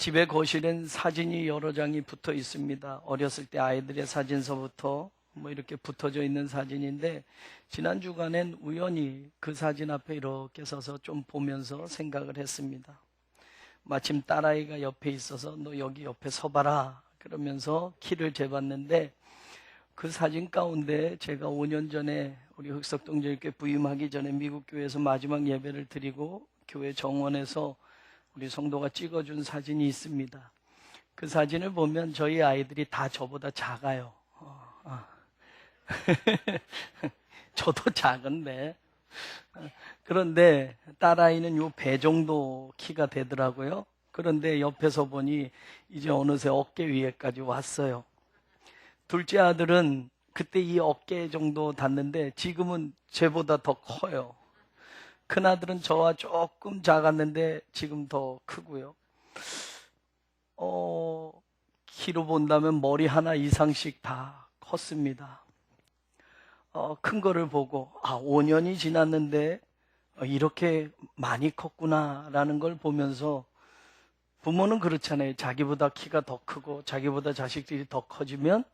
집에 거실엔 사진이 여러 장이 붙어 있습니다. 어렸을 때 아이들의 사진서부터 이렇게 붙어져 있는 사진인데, 지난 주간엔 우연히 그 사진 앞에 이렇게 서서 좀 보면서 생각을 했습니다. 마침 딸아이가 옆에 있어서 너 여기 옆에 서봐라 그러면서 키를 재봤는데, 그 사진 가운데 제가 5년 전에 우리 흑석동절교회 부임하기 전에 미국 교회에서 마지막 예배를 드리고 교회 정원에서 우리 성도가 찍어준 사진이 있습니다. 그 사진을 보면 저희 아이들이 다 저보다 작아요. 저도 작은데. 그런데 딸아이는 요 배 정도 키가 되더라고요. 그런데 옆에서 보니 이제 어느새 어깨 위에까지 왔어요. 둘째 아들은 그때 이 어깨 정도 닿는데 지금은 쟤보다 더 커요. 큰아들은 저와 조금 작았는데 지금 더 크고요. 키로 본다면 머리 하나 이상씩 다 컸습니다. 큰 거를 보고 5년이 지났는데 이렇게 많이 컸구나라는 걸 보면서, 부모는 그렇잖아요. 자기보다 키가 더 크고 자기보다 자식들이 더 커지면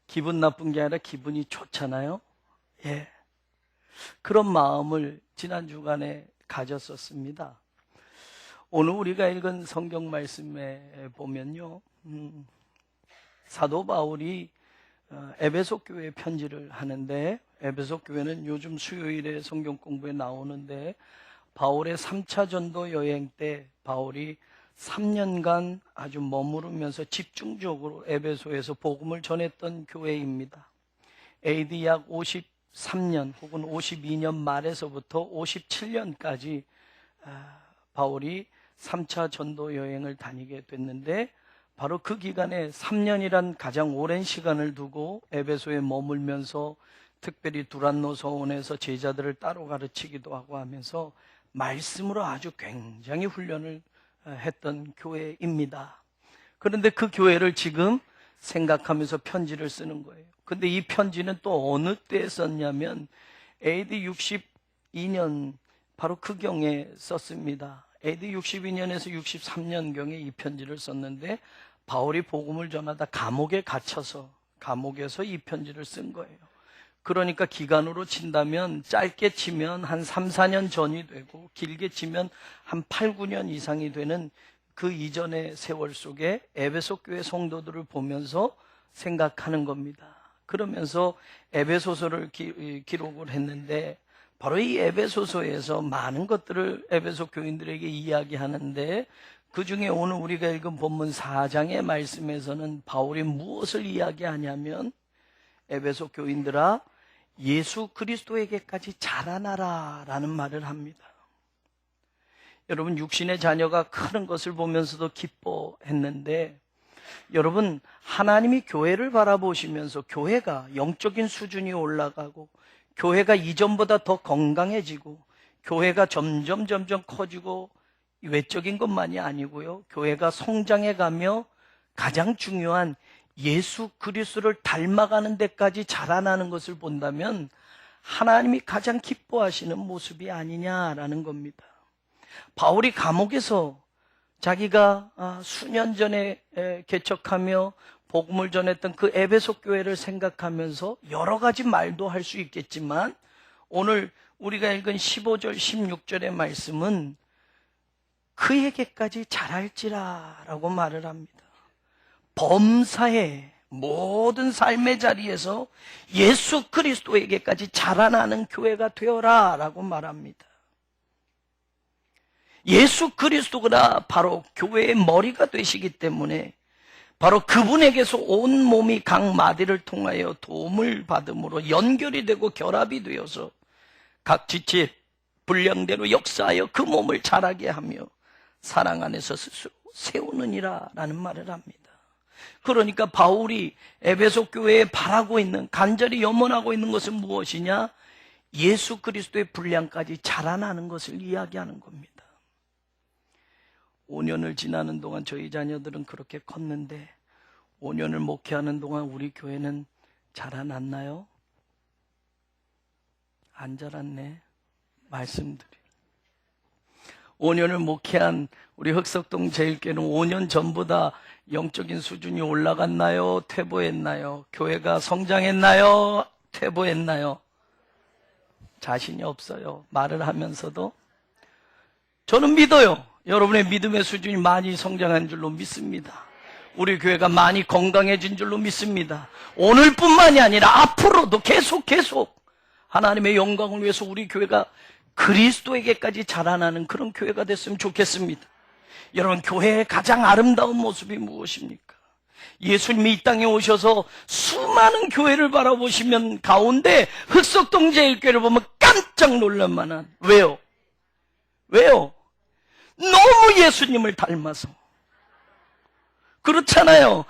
기분 나쁜 게 아니라 기분이 좋잖아요. 예. 그런 마음을 지난 주간에 가졌었습니다. 오늘 우리가 읽은 성경 말씀에 보면요, 사도 바울이 에베소 교회에 편지를 하는데, 에베소 교회는 요즘 수요일에 성경 공부에 나오는데, 바울의 3차 전도 여행 때 바울이 3년간 아주 머무르면서 집중적으로 에베소에서 복음을 전했던 교회입니다. AD 약 53년 혹은 52년 말에서부터 57년까지 바울이 3차 전도 여행을 다니게 됐는데, 바로 그 기간에 3년이란 가장 오랜 시간을 두고 에베소에 머물면서 특별히 두란노 서원에서 제자들을 따로 가르치기도 하고 하면서 말씀으로 아주 굉장히 훈련을 했던 교회입니다. 그런데 그 교회를 지금 생각하면서 편지를 쓰는 거예요. 근데 이 편지는 또 어느 때에 썼냐면 AD 62년 바로 그 경에 썼습니다. AD 62년에서 63년경에 이 편지를 썼는데, 바울이 복음을 전하다 감옥에 갇혀서 감옥에서 이 편지를 쓴 거예요. 그러니까 기간으로 친다면 짧게 치면 한 3, 4년 전이 되고 길게 치면 한 8, 9년 이상이 되는 그 이전의 세월 속에 에베소 교회 성도들을 보면서 생각하는 겁니다. 그러면서 에베소서를 기록을 했는데, 바로 이 에베소서에서 많은 것들을 에베소 교인들에게 이야기하는데, 그 중에 오늘 우리가 읽은 본문 4장의 말씀에서는 바울이 무엇을 이야기하냐면, 에베소 교인들아 예수 그리스도에게까지 자라나라 라는 말을 합니다. 여러분, 육신의 자녀가 크는 것을 보면서도 기뻐했는데, 여러분, 하나님이 교회를 바라보시면서 교회가 영적인 수준이 올라가고 교회가 이전보다 더 건강해지고 교회가 점점 커지고, 외적인 것만이 아니고요, 교회가 성장해가며 가장 중요한 예수 그리스도를 닮아가는 데까지 자라나는 것을 본다면 하나님이 가장 기뻐하시는 모습이 아니냐라는 겁니다. 바울이 감옥에서 자기가 수년 전에 개척하며 복음을 전했던 그 에베소 교회를 생각하면서 여러 가지 말도 할 수 있겠지만, 오늘 우리가 읽은 15절 16절의 말씀은 그에게까지 자랄지라 라고 말을 합니다. 범사의 모든 삶의 자리에서 예수 그리스도에게까지 자라나는 교회가 되어라 라고 말합니다. 예수 그리스도가 바로 교회의 머리가 되시기 때문에 바로 그분에게서 온 몸이 각 마디를 통하여 도움을 받음으로 연결이 되고 결합이 되어서 각 지체 분량대로 역사하여 그 몸을 자라게 하며 사랑 안에서 스스로 세우느니라 라는 말을 합니다. 그러니까 바울이 에베소 교회에 바라고 있는, 간절히 염원하고 있는 것은 무엇이냐? 예수 그리스도의 분량까지 자라나는 것을 이야기하는 겁니다. 5년을 지나는 동안 저희 자녀들은 그렇게 컸는데 5년을 목회하는 동안 우리 교회는 자라났나요? 안 자랐네. 말씀드려요. 5년을 목회한 우리 흑석동 제일교회는 5년 전보다 영적인 수준이 올라갔나요? 퇴보했나요? 교회가 성장했나요? 퇴보했나요? 자신이 없어요. 말을 하면서도. 저는 믿어요. 여러분의 믿음의 수준이 많이 성장한 줄로 믿습니다. 우리 교회가 많이 건강해진 줄로 믿습니다. 오늘뿐만이 아니라 앞으로도 계속 하나님의 영광을 위해서 우리 교회가 그리스도에게까지 자라나는 그런 교회가 됐으면 좋겠습니다. 여러분, 교회의 가장 아름다운 모습이 무엇입니까? 예수님이 이 땅에 오셔서 수많은 교회를 바라보시면 가운데 흑석동 제일교회를 보면 깜짝 놀랄 만한, 왜요? 너무 예수님을 닮아서. 그렇잖아요.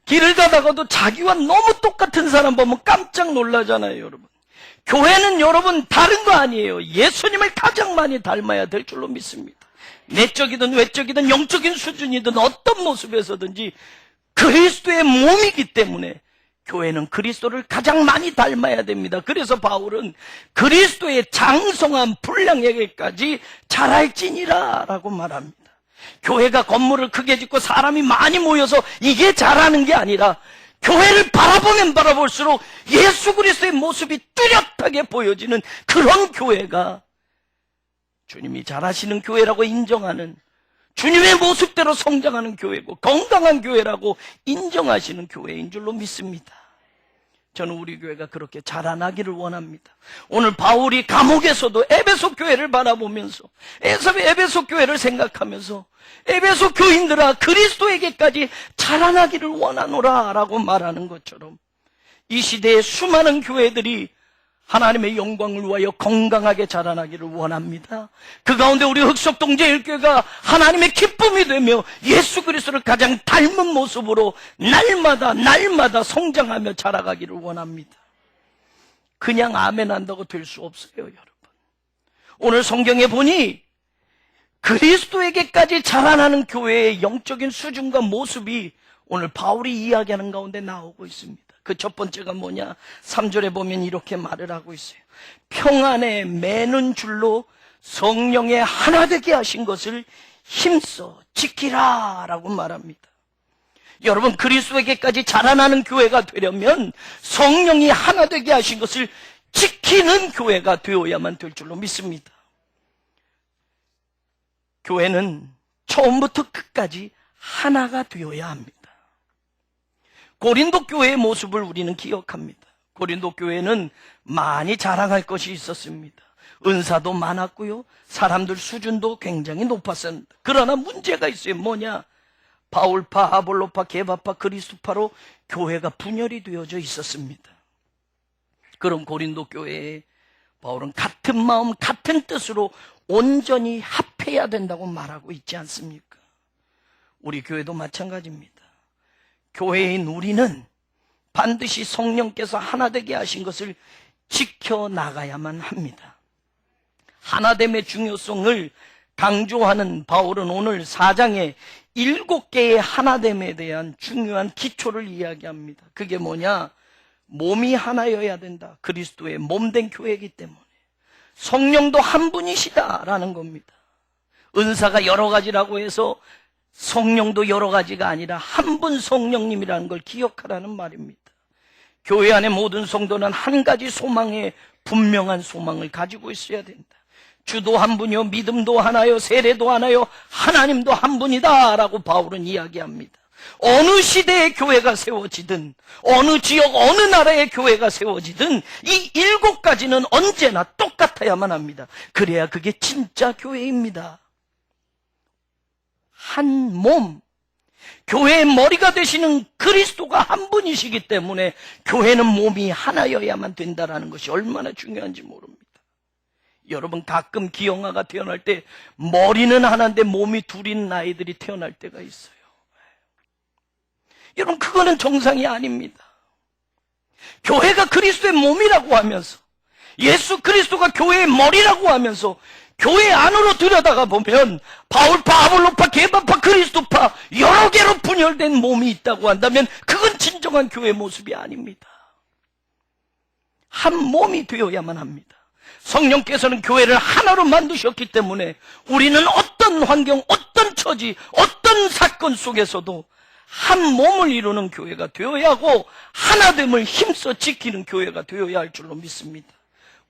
길을 가다가도 자기와 너무 똑같은 사람 보면 깜짝 놀라잖아요, 여러분. 교회는 여러분 다른 거 아니에요. 예수님을 가장 많이 닮아야 될 줄로 믿습니다. 내적이든 외적이든 영적인 수준이든 어떤 모습에서든지 그리스도의 몸이기 때문에 교회는 그리스도를 가장 많이 닮아야 됩니다. 그래서 바울은 그리스도의 장성한 분량에게까지 자랄지니라 라고 말합니다. 교회가 건물을 크게 짓고 사람이 많이 모여서 이게 잘하는 게 아니라 교회를 바라보면 바라볼수록 예수 그리스도의 모습이 뚜렷하게 보여지는 그런 교회가 주님이 잘하시는 교회라고 인정하는, 주님의 모습대로 성장하는 교회고 건강한 교회라고 인정하시는 교회인 줄로 믿습니다. 저는 우리 교회가 그렇게 자라나기를 원합니다. 오늘 바울이 감옥에서도 에베소 교회를 바라보면서 에베소 교회를 생각하면서 에베소 교인들아 그리스도에게까지 자라나기를 원하노라 라고 말하는 것처럼 이 시대의 수많은 교회들이 하나님의 영광을 위하여 건강하게 자라나기를 원합니다. 그 가운데 우리 흑석동 제일교회가 하나님의 기쁨이 되며 예수 그리스도를 가장 닮은 모습으로 날마다 성장하며 자라가기를 원합니다. 그냥 아멘 한다고 될 수 없어요, 여러분. 오늘 성경에 보니 그리스도에게까지 자라나는 교회의 영적인 수준과 모습이 오늘 바울이 이야기하는 가운데 나오고 있습니다. 그 첫 번째가 뭐냐? 3절에 보면 이렇게 말을 하고 있어요. 평안에 매는 줄로 성령의 하나 되게 하신 것을 힘써 지키라 라고 말합니다. 여러분, 그리스도에게까지 자라나는 교회가 되려면 성령이 하나 되게 하신 것을 지키는 교회가 되어야만 될 줄로 믿습니다. 교회는 처음부터 끝까지 하나가 되어야 합니다. 고린도 교회의 모습을 우리는 기억합니다. 고린도 교회는 많이 자랑할 것이 있었습니다. 은사도 많았고요. 사람들 수준도 굉장히 높았습니다. 그러나 문제가 있어요. 뭐냐? 바울파, 아볼로파, 게바파, 그리스도파로 교회가 분열이 되어져 있었습니다. 그럼 고린도 교회에 바울은 같은 마음, 같은 뜻으로 온전히 합해야 된다고 말하고 있지 않습니까? 우리 교회도 마찬가지입니다. 교회인 우리는 반드시 성령께서 하나 되게 하신 것을 지켜나가야만 합니다. 하나됨의 중요성을 강조하는 바울은 오늘 4장에 7개의 하나됨에 대한 중요한 기초를 이야기합니다. 그게 뭐냐? 몸이 하나여야 된다. 그리스도의 몸된 교회이기 때문에. 성령도 한 분이시다라는 겁니다. 은사가 여러 가지라고 해서 성령도 여러 가지가 아니라 한 분 성령님이라는 걸 기억하라는 말입니다. 교회 안의 모든 성도는 한 가지 소망에 분명한 소망을 가지고 있어야 된다. 주도 한 분이요, 믿음도 하나요, 세례도 하나요, 하나님도 한 분이다 라고 바울은 이야기합니다. 어느 시대의 교회가 세워지든, 어느 지역, 어느 나라의 교회가 세워지든 이 7가지는 언제나 똑같아야만 합니다. 그래야 그게 진짜 교회입니다. 한 몸, 교회의 머리가 되시는 그리스도가 한 분이시기 때문에 교회는 몸이 하나여야만 된다는 것이 얼마나 중요한지 모릅니다. 여러분, 가끔 기형아가 태어날 때 머리는 하나인데 몸이 둘인 아이들이 태어날 때가 있어요. 여러분, 그거는 정상이 아닙니다. 교회가 그리스도의 몸이라고 하면서, 예수 그리스도가 교회의 머리라고 하면서 교회 안으로 들여다가 보면 바울파, 아볼로파, 게바파, 그리스도파 여러 개로 분열된 몸이 있다고 한다면 그건 진정한 교회의 모습이 아닙니다. 한 몸이 되어야만 합니다. 성령께서는 교회를 하나로 만드셨기 때문에 우리는 어떤 환경, 어떤 처지, 어떤 사건 속에서도 한 몸을 이루는 교회가 되어야 하고 하나됨을 힘써 지키는 교회가 되어야 할 줄로 믿습니다.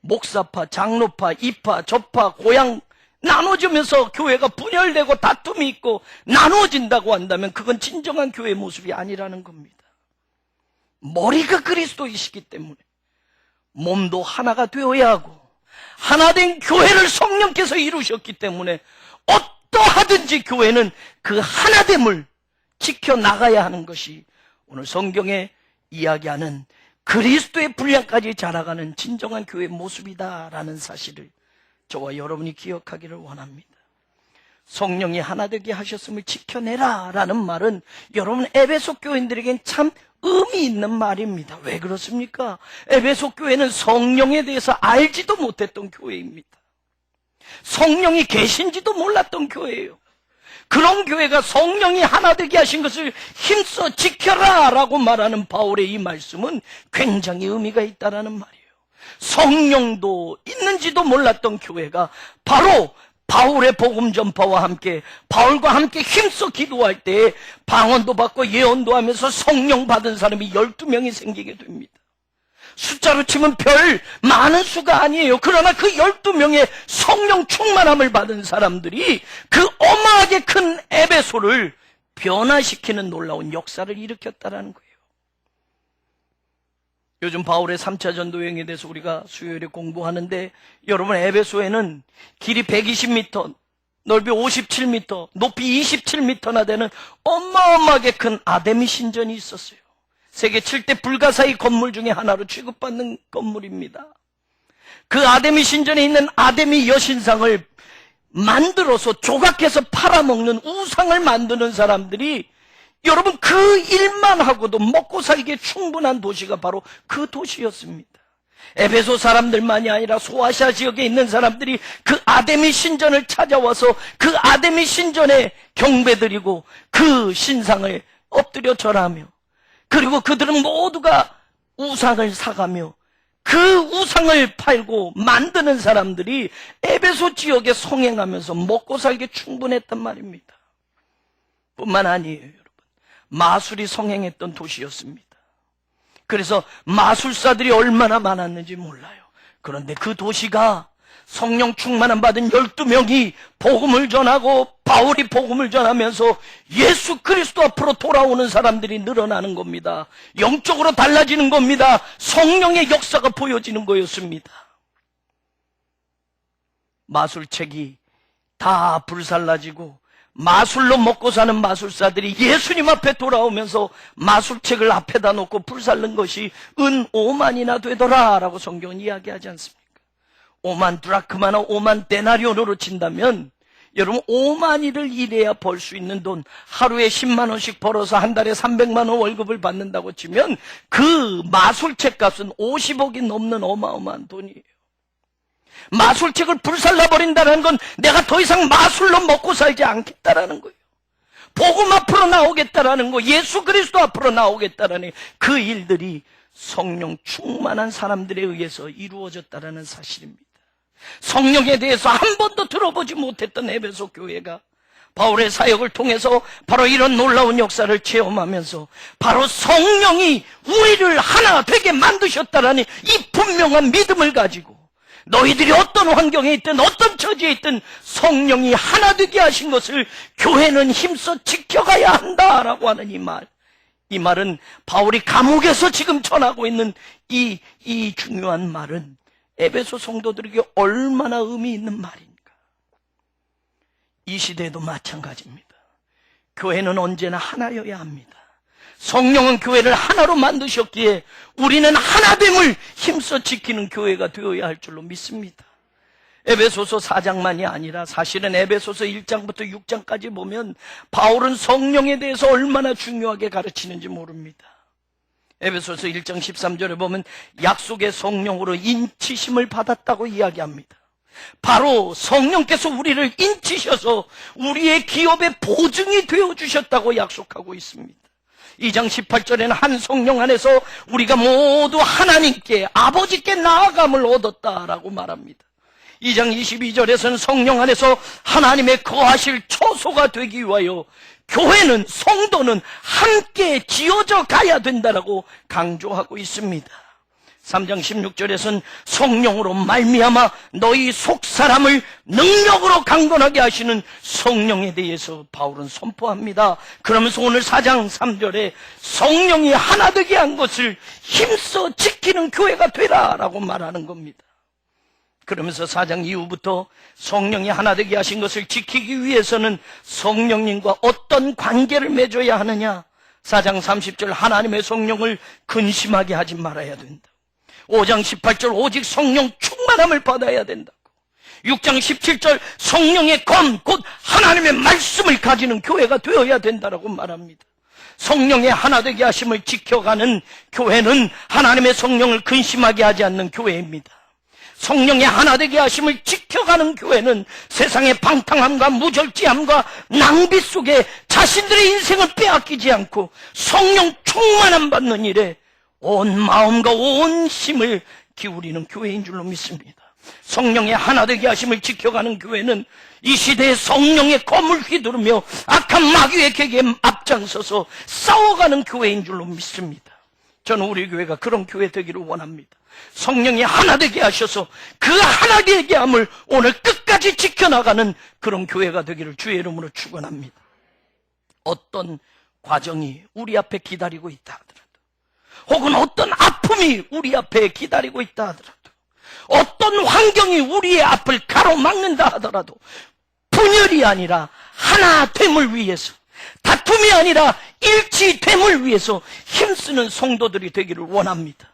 목사파, 장로파, 이파, 저파, 고향 나눠지면서 교회가 분열되고 다툼이 있고 나눠진다고 한다면 그건 진정한 교회의 모습이 아니라는 겁니다. 머리가 그리스도이시기 때문에 몸도 하나가 되어야 하고 하나된 교회를 성령께서 이루셨기 때문에 어떠하든지 교회는 그 하나됨을 지켜나가야 하는 것이 오늘 성경에 이야기하는 그리스도의 분량까지 자라가는 진정한 교회의 모습이다라는 사실을 저와 여러분이 기억하기를 원합니다. 성령이 하나 되게 하셨음을 지켜내라 라는 말은 여러분 에베소 교인들에겐 참 의미 있는 말입니다. 왜 그렇습니까? 에베소 교회는 성령에 대해서 알지도 못했던 교회입니다. 성령이 계신지도 몰랐던 교회예요. 그런 교회가 성령이 하나 되게 하신 것을 힘써 지켜라 라고 말하는 바울의 이 말씀은 굉장히 의미가 있다라는 말이에요. 성령도 있는지도 몰랐던 교회가 바로 바울의 복음 전파와 함께 바울과 함께 힘써 기도할 때 방언도 받고 예언도 하면서 성령 받은 사람이 12명이 생기게 됩니다. 숫자로 치면 별 많은 수가 아니에요. 그러나 그 12명의 성령 충만함을 받은 사람들이 그 어마하게 큰 에베소를 변화시키는 놀라운 역사를 일으켰다라는 거예요. 요즘 바울의 3차 전도 여행에 대해서 우리가 수요일에 공부하는데 여러분 에베소에는 길이 120m, 넓이 57m, 높이 27m나 되는 어마어마하게 큰 아데미 신전이 있었어요. 세계 7대 불가사의 건물 중에 하나로 취급받는 건물입니다. 그 아데미 신전에 있는 아데미 여신상을 만들어서 조각해서 팔아먹는 우상을 만드는 사람들이 여러분 그 일만 하고도 먹고 살기에 충분한 도시가 바로 그 도시였습니다. 에베소 사람들만이 아니라 소아시아 지역에 있는 사람들이 그 아데미 신전을 찾아와서 그 아데미 신전에 경배드리고 그 신상을 엎드려 절하며 그리고 그들은 모두가 우상을 사가며 그 우상을 팔고 만드는 사람들이 에베소 지역에 성행하면서 먹고 살기에 충분했단 말입니다. 뿐만 아니에요, 여러분. 마술이 성행했던 도시였습니다. 그래서 마술사들이 얼마나 많았는지 몰라요. 그런데 그 도시가 성령 충만함 받은 12명이 복음을 전하고 바울이 복음을 전하면서 예수 그리스도 앞으로 돌아오는 사람들이 늘어나는 겁니다. 영적으로 달라지는 겁니다. 성령의 역사가 보여지는 거였습니다. 마술책이 다 불살라지고 마술로 먹고 사는 마술사들이 예수님 앞에 돌아오면서 마술책을 앞에다 놓고 불살른 것이 은 5만이나 되더라 라고 성경은 이야기하지 않습니까? 5만 드라크마나 5만 데나리온으로 친다면 여러분 5만이를 일해야 벌 수 있는 돈, 하루에 10만 원씩 벌어서 한 달에 300만 원 월급을 받는다고 치면 그 마술책 값은 50억이 넘는 어마어마한 돈이에요. 마술책을 불살라버린다는 건 내가 더 이상 마술로 먹고 살지 않겠다라는 거예요. 복음 앞으로 나오겠다라는 거, 예수 그리스도 앞으로 나오겠다라는 그 일들이 성령 충만한 사람들에 의해서 이루어졌다라는 사실입니다. 성령에 대해서 한 번도 들어보지 못했던 에베소 교회가 바울의 사역을 통해서 바로 이런 놀라운 역사를 체험하면서 바로 성령이 우리를 하나 되게 만드셨다라는 이 분명한 믿음을 가지고 너희들이 어떤 환경에 있든 어떤 처지에 있든 성령이 하나 되게 하신 것을 교회는 힘써 지켜가야 한다라고 하는 이 말. 이 말은 바울이 감옥에서 지금 전하고 있는 이 중요한 말은 에베소 성도들에게 얼마나 의미 있는 말입니까? 이 시대에도 마찬가지입니다. 교회는 언제나 하나여야 합니다. 성령은 교회를 하나로 만드셨기에 우리는 하나됨을 힘써 지키는 교회가 되어야 할 줄로 믿습니다. 에베소서 4장만이 아니라 사실은 에베소서 1장부터 6장까지 보면 바울은 성령에 대해서 얼마나 중요하게 가르치는지 모릅니다. 에베소서 1장 13절에 보면 약속의 성령으로 인치심을 받았다고 이야기합니다. 바로 성령께서 우리를 인치셔서 우리의 기업의 보증이 되어주셨다고 약속하고 있습니다. 2장 18절에는 한 성령 안에서 우리가 모두 하나님께 아버지께 나아감을 얻었다라고 말합니다. 2장 22절에서는 성령 안에서 하나님의 거하실 처소가 되기 위하여 교회는, 성도는 함께 지어져 가야 된다라고 강조하고 있습니다. 3장 16절에서는 성령으로 말미암아 너희 속사람을 능력으로 강건하게 하시는 성령에 대해서 바울은 선포합니다. 그러면서 오늘 4장 3절에 성령이 하나 되게 한 것을 힘써 지키는 교회가 되라라고 말하는 겁니다. 그러면서 4장 이후부터 성령이 하나 되게 하신 것을 지키기 위해서는 성령님과 어떤 관계를 맺어야 하느냐? 4장 30절 하나님의 성령을 근심하게 하지 말아야 된다. 5장 18절 오직 성령 충만함을 받아야 된다고. 6장 17절 성령의 검 곧 하나님의 말씀을 가지는 교회가 되어야 된다라고 말합니다. 성령의 하나 되게 하심을 지켜가는 교회는 하나님의 성령을 근심하게 하지 않는 교회입니다. 성령의 하나 되게 하심을 지켜가는 교회는 세상의 방탕함과 무절제함과 낭비 속에 자신들의 인생을 빼앗기지 않고 성령 충만함 받는 일에 온 마음과 온 힘을 기울이는 교회인 줄로 믿습니다. 성령의 하나 되게 하심을 지켜가는 교회는 이 시대에 성령의 검을 휘두르며 악한 마귀의 계기에 앞장서서 싸워가는 교회인 줄로 믿습니다. 저는 우리 교회가 그런 교회 되기를 원합니다. 성령이 하나 되게 하셔서 그 하나 되게 함을 오늘 끝까지 지켜나가는 그런 교회가 되기를 주의 이름으로 축원합니다. 어떤 과정이 우리 앞에 기다리고 있다 하더라도, 혹은 어떤 아픔이 우리 앞에 기다리고 있다 하더라도, 어떤 환경이 우리의 앞을 가로막는다 하더라도 분열이 아니라 하나됨을 위해서, 다툼이 아니라 일치됨을 위해서 힘쓰는 성도들이 되기를 원합니다.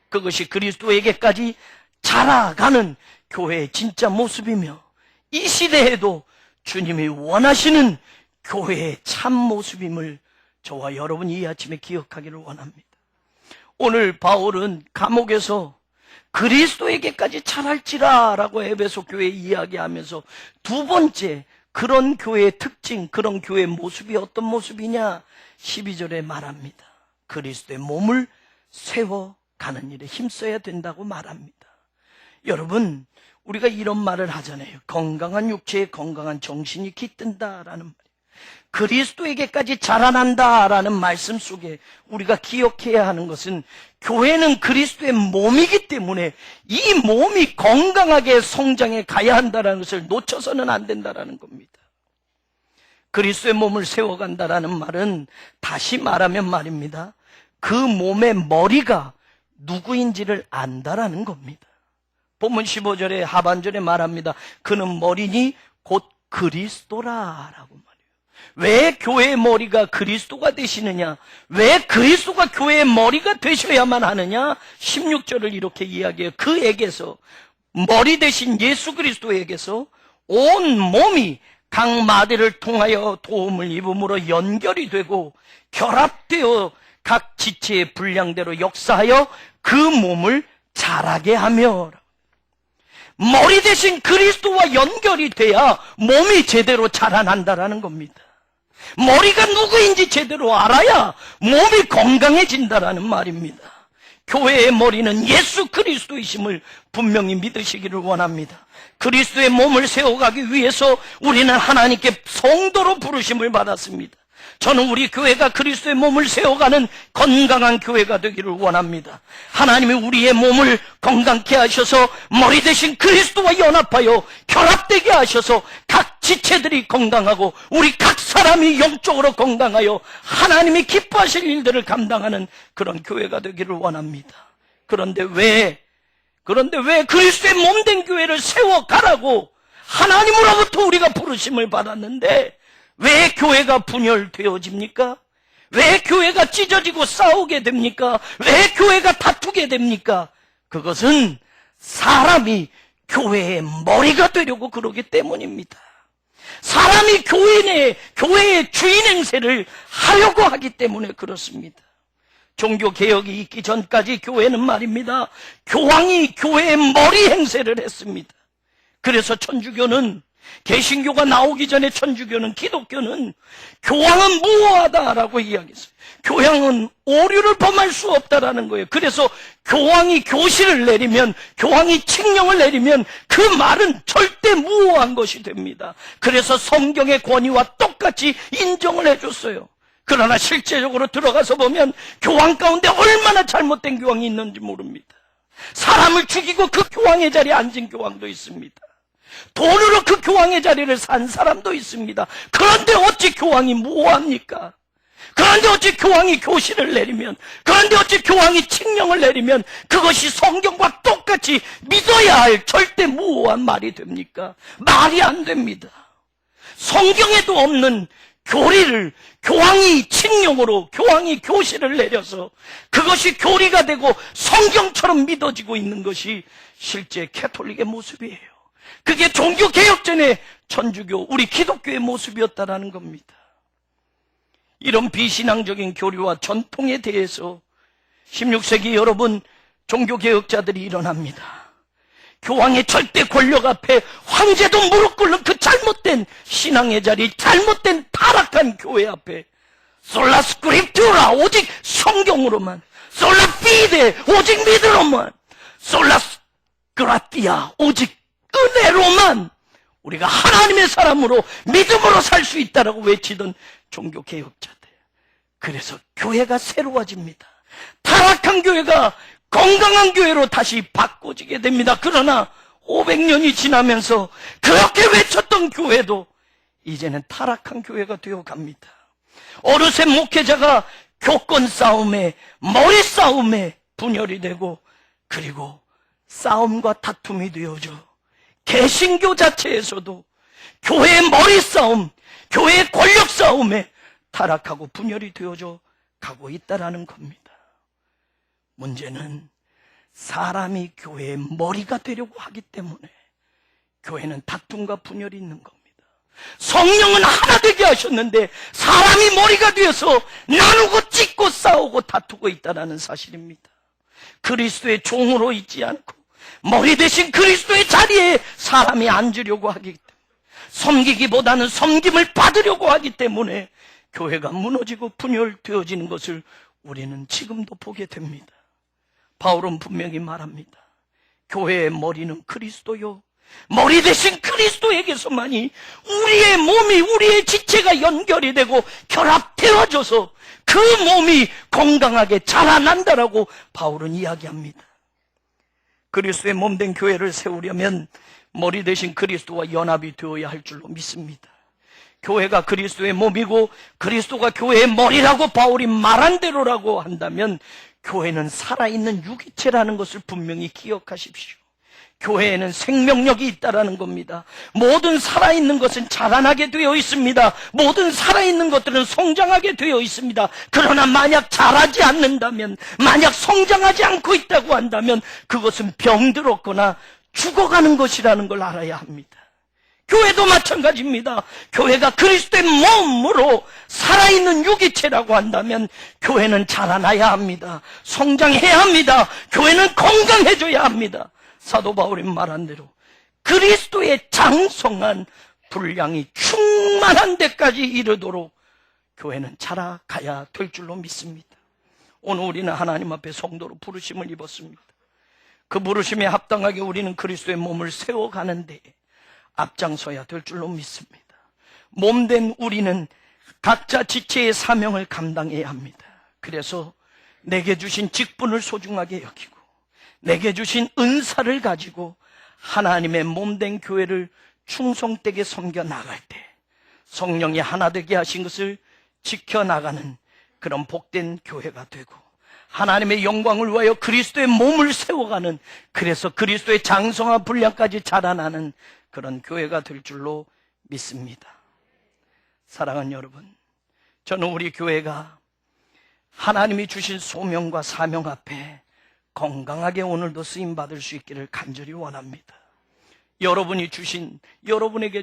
그것이 그리스도에게까지 자라가는 교회의 진짜 모습이며 이 시대에도 주님이 원하시는 교회의 참 모습임을 저와 여러분이 이 아침에 기억하기를 원합니다. 오늘 바울은 감옥에서 그리스도에게까지 자랄지라 라고 에베소 교회 이야기하면서 두 번째 그런 교회의 특징, 그런 교회의 모습이 어떤 모습이냐 12절에 말합니다. 그리스도의 몸을 세워가는 일에 힘써야 된다고 말합니다. 여러분, 우리가 이런 말을 하잖아요. 건강한 육체에 건강한 정신이 깃든다라는 말이에요. 그리스도에게까지 자라난다라는 말씀 속에 우리가 기억해야 하는 것은 교회는 그리스도의 몸이기 때문에 이 몸이 건강하게 성장해 가야 한다는 것을 놓쳐서는 안 된다는 겁니다. 그리스도의 몸을 세워간다라는 말은 다시 말하면 말입니다. 그 몸의 머리가 누구인지를 안다라는 겁니다. 본문 15절에 하반절에 말합니다. 그는 머리니 곧 그리스도라라고 말해요. 왜 교회의 머리가 그리스도가 되시느냐? 왜 그리스도가 교회의 머리가 되셔야만 하느냐? 16절을 이렇게 이야기해요. 그에게서, 머리 되신 예수 그리스도에게서 온 몸이 각 마디를 통하여 도움을 입음으로 연결이 되고 결합되어 각 지체의 분량대로 역사하여 그 몸을 자라게 하며, 머리 대신 그리스도와 연결이 돼야 몸이 제대로 자라난다라는 겁니다. 머리가 누구인지 제대로 알아야 몸이 건강해진다라는 말입니다. 교회의 머리는 예수 그리스도이심을 분명히 믿으시기를 원합니다. 그리스도의 몸을 세워가기 위해서 우리는 하나님께 성도로 부르심을 받았습니다. 저는 우리 교회가 그리스도의 몸을 세워가는 건강한 교회가 되기를 원합니다. 하나님이 우리의 몸을 건강케 하셔서 머리 대신 그리스도와 연합하여 결합되게 하셔서 각 지체들이 건강하고 우리 각 사람이 영적으로 건강하여 하나님이 기뻐하실 일들을 감당하는 그런 교회가 되기를 원합니다. 그런데 왜 그리스도의 몸된 교회를 세워가라고 하나님으로부터 우리가 부르심을 받았는데 왜 교회가 분열되어집니까? 왜 교회가 찢어지고 싸우게 됩니까? 왜 교회가 다투게 됩니까? 그것은 사람이 교회의 머리가 되려고 그러기 때문입니다. 사람이 교회의 주인 행세를 하려고 하기 때문에 그렇습니다. 종교개혁이 있기 전까지 교회는 말입니다. 교황이 교회의 머리 행세를 했습니다. 그래서 천주교는 개신교가 나오기 전에 천주교는, 기독교는 교황은 무효하다라고 이야기했어요. 교황은 오류를 범할 수 없다라는 거예요. 그래서 교황이 교시를 내리면, 교황이 칙령을 내리면 그 말은 절대 무효한 것이 됩니다. 그래서 성경의 권위와 똑같이 인정을 해줬어요. 그러나 실제적으로 들어가서 보면 교황 가운데 얼마나 잘못된 교황이 있는지 모릅니다. 사람을 죽이고 그 교황의 자리에 앉은 교황도 있습니다. 돈으로 그 교황의 자리를 산 사람도 있습니다. 그런데 어찌 교황이 무효합니까? 그런데 어찌 교황이 교시를 내리면, 그런데 어찌 교황이 칙령을 내리면 그것이 성경과 똑같이 믿어야 할 절대 무효한 말이 됩니까? 말이 안 됩니다. 성경에도 없는 교리를 교황이 칙령으로, 교황이 교시를 내려서 그것이 교리가 되고 성경처럼 믿어지고 있는 것이 실제 캐톨릭의 모습이에요. 그게 종교개혁 전의 천주교, 우리 기독교의 모습이었다라는 겁니다. 이런 비신앙적인 교리와 전통에 대해서 16세기 여러분 종교개혁자들이 일어납니다. 교황의 절대 권력 앞에 황제도 무릎 꿇는 그 잘못된 신앙의 자리, 잘못된 타락한 교회 앞에 솔라 스크립투라, 오직 성경으로만, 솔라 피데, 오직 믿음으로만, 솔라 그라티아, 오직 은혜로만 우리가 하나님의 사람으로 믿음으로 살 수 있다라고 외치던 종교개혁자들. 그래서 교회가 새로워집니다. 타락한 교회가 건강한 교회로 다시 바꿔지게 됩니다. 그러나 500년이 지나면서 그렇게 외쳤던 교회도 이제는 타락한 교회가 되어갑니다. 어르신 목회자가 교권 싸움에, 머리 싸움에 분열이 되고, 그리고 싸움과 다툼이 되어져 개신교 자체에서도 교회의 머리 싸움, 교회의 권력 싸움에 타락하고 분열이 되어져 가고 있다라는 겁니다. 문제는 사람이 교회의 머리가 되려고 하기 때문에 교회는 다툼과 분열이 있는 겁니다. 성령은 하나 되게 하셨는데 사람이 머리가 되어서 나누고 찢고 싸우고 다투고 있다는 사실입니다. 그리스도의 종으로 있지 않고 머리 대신 그리스도의 자리에 사람이 앉으려고 하기 때문에, 섬기기보다는 섬김을 받으려고 하기 때문에 교회가 무너지고 분열되어지는 것을 우리는 지금도 보게 됩니다. 바울은 분명히 말합니다. 교회의 머리는 그리스도요, 머리 대신 그리스도에게서만이 우리의 몸이, 우리의 지체가 연결이 되고 결합되어져서 그 몸이 건강하게 자라난다라고 바울은 이야기합니다. 그리스도의 몸된 교회를 세우려면 머리 대신 그리스도와 연합이 되어야 할 줄로 믿습니다. 교회가 그리스도의 몸이고 그리스도가 교회의 머리라고 바울이 말한 대로라고 한다면 교회는 살아있는 유기체라는 것을 분명히 기억하십시오. 교회에는 생명력이 있다라는 겁니다. 모든 살아있는 것은 자라나게 되어 있습니다. 모든 살아있는 것들은 성장하게 되어 있습니다. 그러나 만약 자라지 않는다면, 만약 성장하지 않고 있다고 한다면 그것은 병들었거나 죽어가는 것이라는 걸 알아야 합니다. 교회도 마찬가지입니다. 교회가 그리스도의 몸으로 살아있는 유기체라고 한다면 교회는 자라나야 합니다. 성장해야 합니다. 교회는 건강해져야 합니다. 사도 바울이 말한 대로 그리스도의 장성한 분량이 충만한 데까지 이르도록 교회는 자라가야 될 줄로 믿습니다. 오늘 우리는 하나님 앞에 성도로 부르심을 입었습니다. 그 부르심에 합당하게 우리는 그리스도의 몸을 세워가는데 앞장서야 될 줄로 믿습니다. 몸된 우리는 각자 지체의 사명을 감당해야 합니다. 그래서 내게 주신 직분을 소중하게 여기고 내게 주신 은사를 가지고 하나님의 몸된 교회를 충성되게 섬겨 나갈 때 성령이 하나 되게 하신 것을 지켜나가는 그런 복된 교회가 되고 하나님의 영광을 위하여 그리스도의 몸을 세워가는, 그래서 그리스도의 장성한 분량까지 자라나는 그런 교회가 될 줄로 믿습니다. 사랑하는 여러분, 저는 우리 교회가 하나님이 주신 소명과 사명 앞에 건강하게 오늘도 쓰임받을 수 있기를 간절히 원합니다. 여러분에게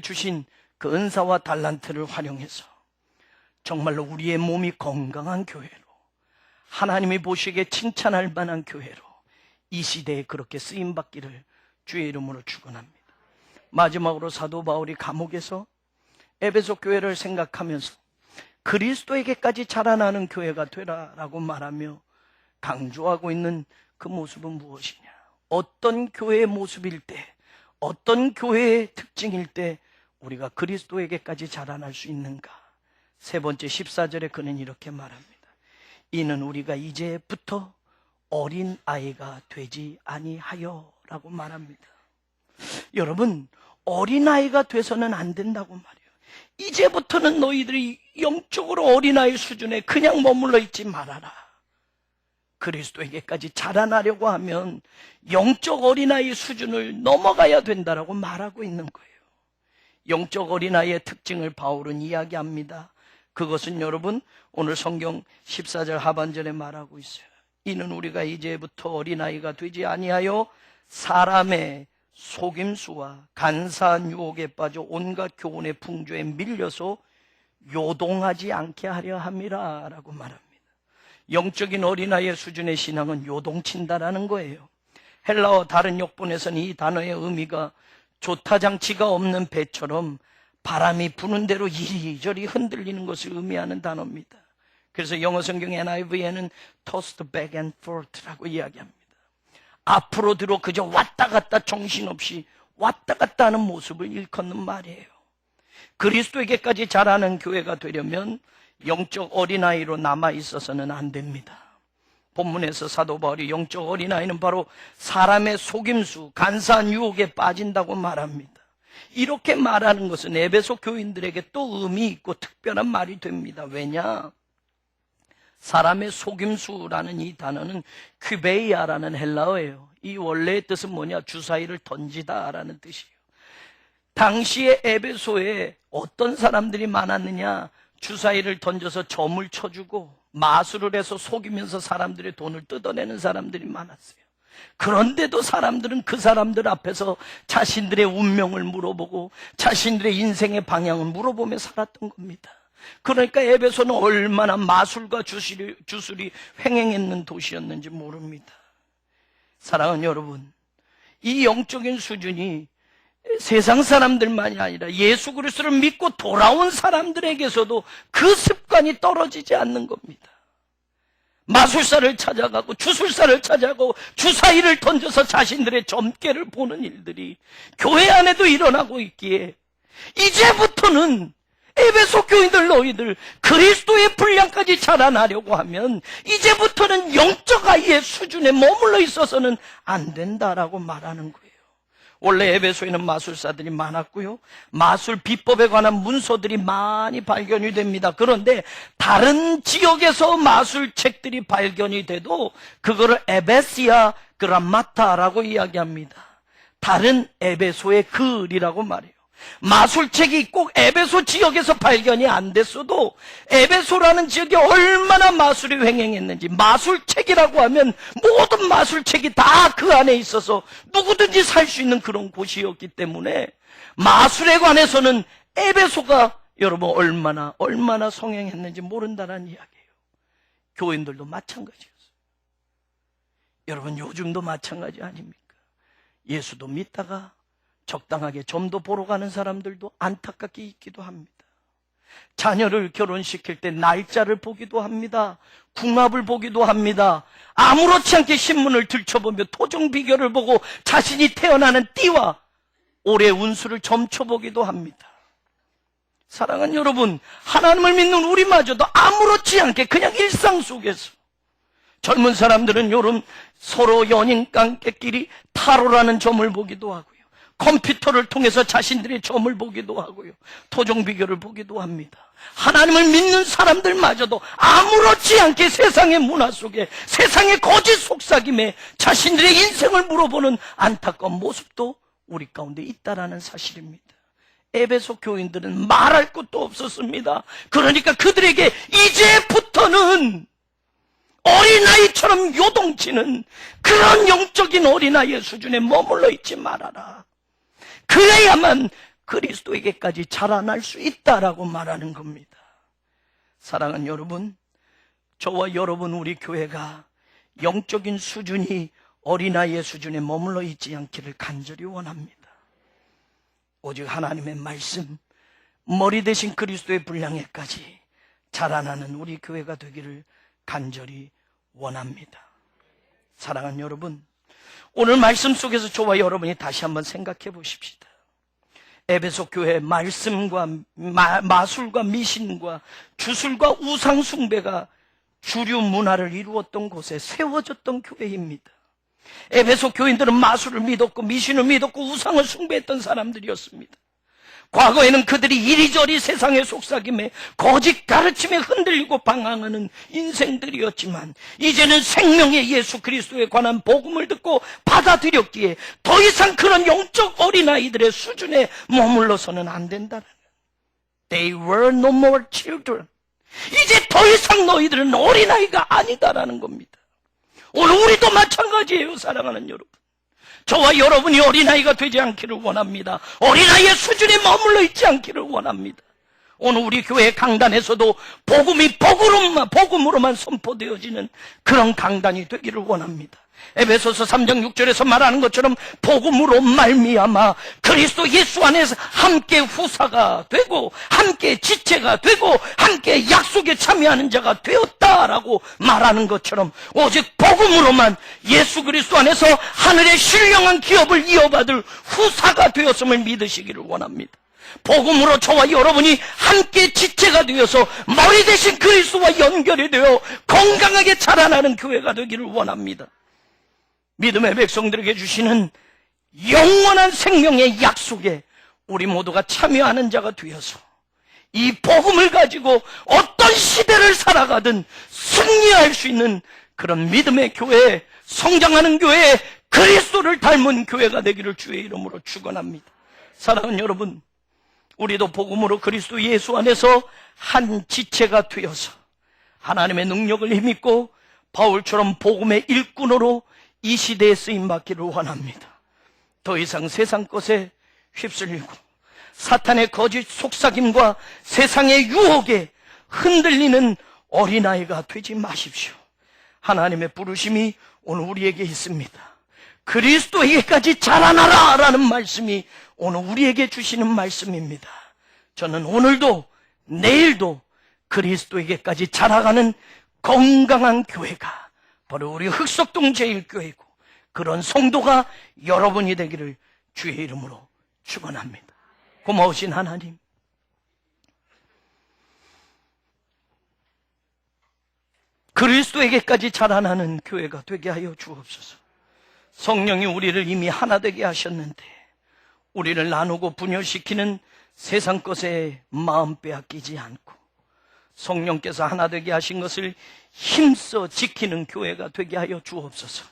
주신 그 은사와 달란트를 활용해서 정말로 우리의 몸이 건강한 교회로, 하나님이 보시기에 칭찬할 만한 교회로 이 시대에 그렇게 쓰임받기를 주의 이름으로 축원합니다. 마지막으로 사도 바울이 감옥에서 에베소 교회를 생각하면서 그리스도에게까지 자라나는 교회가 되라라고 말하며 강조하고 있는 그 모습은 무엇이냐? 어떤 교회의 모습일 때, 어떤 교회의 특징일 때 우리가 그리스도에게까지 자라날 수 있는가? 세 번째 14절에 그는 이렇게 말합니다. 이는 우리가 이제부터 어린 아이가 되지 아니하여 라고 말합니다. 여러분, 어린 아이가 돼서는 안 된다고 말해요. 이제부터는 너희들이 영적으로 어린아이 수준에 그냥 머물러 있지 말아라. 그리스도에게까지 자라나려고 하면 영적 어린아이 수준을 넘어가야 된다라고 말하고 있는 거예요. 영적 어린아이의 특징을 바울은 이야기합니다. 그것은 여러분 오늘 성경 14절 하반절에 말하고 있어요. 이는 우리가 이제부터 어린아이가 되지 아니하여 사람의 속임수와 간사한 유혹에 빠져 온갖 교훈의 풍조에 밀려서 요동하지 않게 하려 함이라 라고 말합니다. 영적인 어린아이의 수준의 신앙은 요동친다라는 거예요. 헬라어 다른 역본에서는 이 단어의 의미가 조타장치가 없는 배처럼 바람이 부는 대로 이리저리 흔들리는 것을 의미하는 단어입니다. 그래서 영어 성경 NIV에는 tossed back and forth라고 이야기합니다. 앞으로 뒤로 그저 왔다 갔다 정신없이 왔다 갔다 하는 모습을 일컫는 말이에요. 그리스도에게까지 자라는 교회가 되려면 영적 어린아이로 남아있어서는 안 됩니다. 본문에서 사도 바울이 영적 어린아이는 바로 사람의 속임수, 간사한 유혹에 빠진다고 말합니다. 이렇게 말하는 것은 에베소 교인들에게 또 의미 있고 특별한 말이 됩니다. 왜냐? 사람의 속임수라는 이 단어는 퀴베이아라는 헬라어예요. 이 원래의 뜻은 뭐냐? 주사위를 던지다라는 뜻이에요. 당시에 에베소에 어떤 사람들이 많았느냐? 주사위를 던져서 점을 쳐주고 마술을 해서 속이면서 사람들의 돈을 뜯어내는 사람들이 많았어요. 그런데도 사람들은 그 사람들 앞에서 자신들의 운명을 물어보고 자신들의 인생의 방향을 물어보며 살았던 겁니다. 그러니까 에베소는 얼마나 마술과 주술이 횡행했는 도시였는지 모릅니다. 사랑하는 여러분, 이 영적인 수준이 세상 사람들만이 아니라 예수 그리스도를 믿고 돌아온 사람들에게서도 그 습관이 떨어지지 않는 겁니다. 마술사를 찾아가고 주술사를 찾아가고 주사위를 던져서 자신들의 점괘를 보는 일들이 교회 안에도 일어나고 있기에 이제부터는 에베소 교인들 너희들 그리스도의 분량까지 자라나려고 하면 이제부터는 영적 아이의 수준에 머물러 있어서는 안 된다라고 말하는 거예요. 원래 에베소에는 마술사들이 많았고요. 마술 비법에 관한 문서들이 많이 발견이 됩니다. 그런데 다른 지역에서 마술책들이 발견이 돼도 그거를 에베시아 그라마타라고 이야기합니다. 다른 에베소의 글이라고 말해요. 마술책이 꼭 에베소 지역에서 발견이 안 됐어도 에베소라는 지역에 얼마나 마술이 횡행했는지 마술책이라고 하면 모든 마술책이 다 그 안에 있어서 누구든지 살 수 있는 그런 곳이었기 때문에 마술에 관해서는 에베소가 여러분 얼마나 성행했는지 모른다는 이야기예요. 교인들도 마찬가지였어요. 여러분 요즘도 마찬가지 아닙니까? 예수도 믿다가 적당하게 점도 보러 가는 사람들도 안타깝게 있기도 합니다. 자녀를 결혼시킬 때 날짜를 보기도 합니다. 궁합을 보기도 합니다. 아무렇지 않게 신문을 들춰보며 토종 비결을 보고 자신이 태어나는 띠와 올해 운수를 점쳐보기도 합니다. 사랑하는 여러분, 하나님을 믿는 우리마저도 아무렇지 않게 그냥 일상 속에서 젊은 사람들은 요즘 서로 연인 관계끼리 타로라는 점을 보기도 하고요. 컴퓨터를 통해서 자신들의 점을 보기도 하고요. 토종 비결을 보기도 합니다. 하나님을 믿는 사람들마저도 아무렇지 않게 세상의 문화 속에 세상의 거짓 속삭임에 자신들의 인생을 물어보는 안타까운 모습도 우리 가운데 있다라는 사실입니다. 에베소 교인들은 말할 것도 없었습니다. 그러니까 그들에게 이제부터는 어린아이처럼 요동치는 그런 영적인 어린아이의 수준에 머물러 있지 말아라. 그래야만 그리스도에게까지 자라날 수 있다라고 말하는 겁니다. 사랑하는 여러분, 저와 여러분 우리 교회가 영적인 수준이 어린아이의 수준에 머물러 있지 않기를 간절히 원합니다. 오직 하나님의 말씀, 머리 대신 그리스도의 분량에까지 자라나는 우리 교회가 되기를 간절히 원합니다. 사랑하는 여러분, 오늘 말씀 속에서 저와 여러분이 다시 한번 생각해 보십시다. 에베소 교회 말씀과 마술과 미신과 주술과 우상 숭배가 주류 문화를 이루었던 곳에 세워졌던 교회입니다. 에베소 교인들은 마술을 믿었고 미신을 믿었고 우상을 숭배했던 사람들이었습니다. 과거에는 그들이 이리저리 세상의 속삭임에 거짓 가르침에 흔들리고 방황하는 인생들이었지만 이제는 생명의 예수 그리스도에 관한 복음을 듣고 받아들였기에 더 이상 그런 영적 어린아이들의 수준에 머물러서는 안 된다는, They were no more children. 이제 더 이상 너희들은 어린아이가 아니다라는 겁니다. 오늘 우리도 마찬가지예요. 사랑하는 여러분, 저와 여러분이 어린아이가 되지 않기를 원합니다. 어린아이의 수준에 머물러 있지 않기를 원합니다. 오늘 우리 교회 강단에서도 복음이 복음으로만 선포되어지는 그런 강단이 되기를 원합니다. 에베소서 3장 6절에서 말하는 것처럼 복음으로 말미암아 그리스도 예수 안에서 함께 후사가 되고 함께 지체가 되고 함께 약속에 참여하는 자가 되었다라고 말하는 것처럼 오직 복음으로만 예수 그리스도 안에서 하늘의 신령한 기업을 이어받을 후사가 되었음을 믿으시기를 원합니다. 복음으로 저와 여러분이 함께 지체가 되어서 머리 대신 그리스도와 연결이 되어 건강하게 자라나는 교회가 되기를 원합니다. 믿음의 백성들에게 주시는 영원한 생명의 약속에 우리 모두가 참여하는 자가 되어서 이 복음을 가지고 어떤 시대를 살아가든 승리할 수 있는 그런 믿음의 교회, 성장하는 교회, 그리스도를 닮은 교회가 되기를 주의 이름으로 축원합니다. 사랑하는 여러분, 우리도 복음으로 그리스도 예수 안에서 한 지체가 되어서 하나님의 능력을 힘입고 바울처럼 복음의 일꾼으로 이 시대에 쓰임받기를 원합니다. 더 이상 세상 것에 휩쓸리고 사탄의 거짓 속삭임과 세상의 유혹에 흔들리는 어린아이가 되지 마십시오. 하나님의 부르심이 오늘 우리에게 있습니다. 그리스도에게까지 자라나라 라는 말씀이 오늘 우리에게 주시는 말씀입니다. 저는 오늘도 내일도 그리스도에게까지 자라가는 건강한 교회가 바로 우리 흑석동 제일교회고 그런 성도가 여러분이 되기를 주의 이름으로 축원합니다. 고마우신 하나님, 그리스도에게까지 자라나는 교회가 되게 하여 주옵소서. 성령이 우리를 이미 하나 되게 하셨는데 우리를 나누고 분열시키는 세상 것에 마음 빼앗기지 않고 성령께서 하나 되게 하신 것을 힘써 지키는 교회가 되게 하여 주옵소서.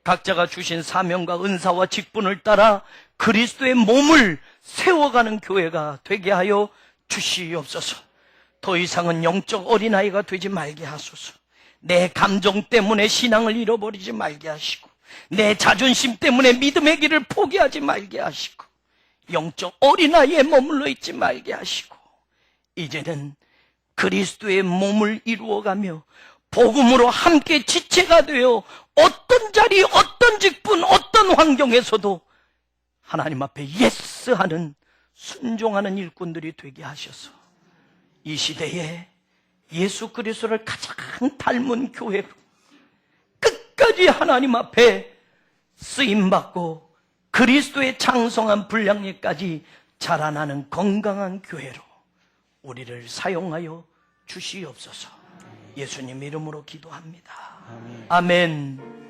각자가 주신 사명과 은사와 직분을 따라 그리스도의 몸을 세워가는 교회가 되게 하여 주시옵소서. 더 이상은 영적 어린아이가 되지 말게 하소서. 내 감정 때문에 신앙을 잃어버리지 말게 하시고 내 자존심 때문에 믿음의 길을 포기하지 말게 하시고 영적 어린아이에 머물러 있지 말게 하시고 이제는 그리스도의 몸을 이루어가며 복음으로 함께 지체가 되어 어떤 자리, 어떤 직분, 어떤 환경에서도 하나님 앞에 예스하는 순종하는 일꾼들이 되게 하셔서 이 시대에 예수 그리스도를 가장 닮은 교회로 끝까지 하나님 앞에 쓰임받고 그리스도의 장성한 분량에까지 자라나는 건강한 교회로 우리를 사용하여 주시옵소서. 예수님 이름으로 기도합니다. 아멘.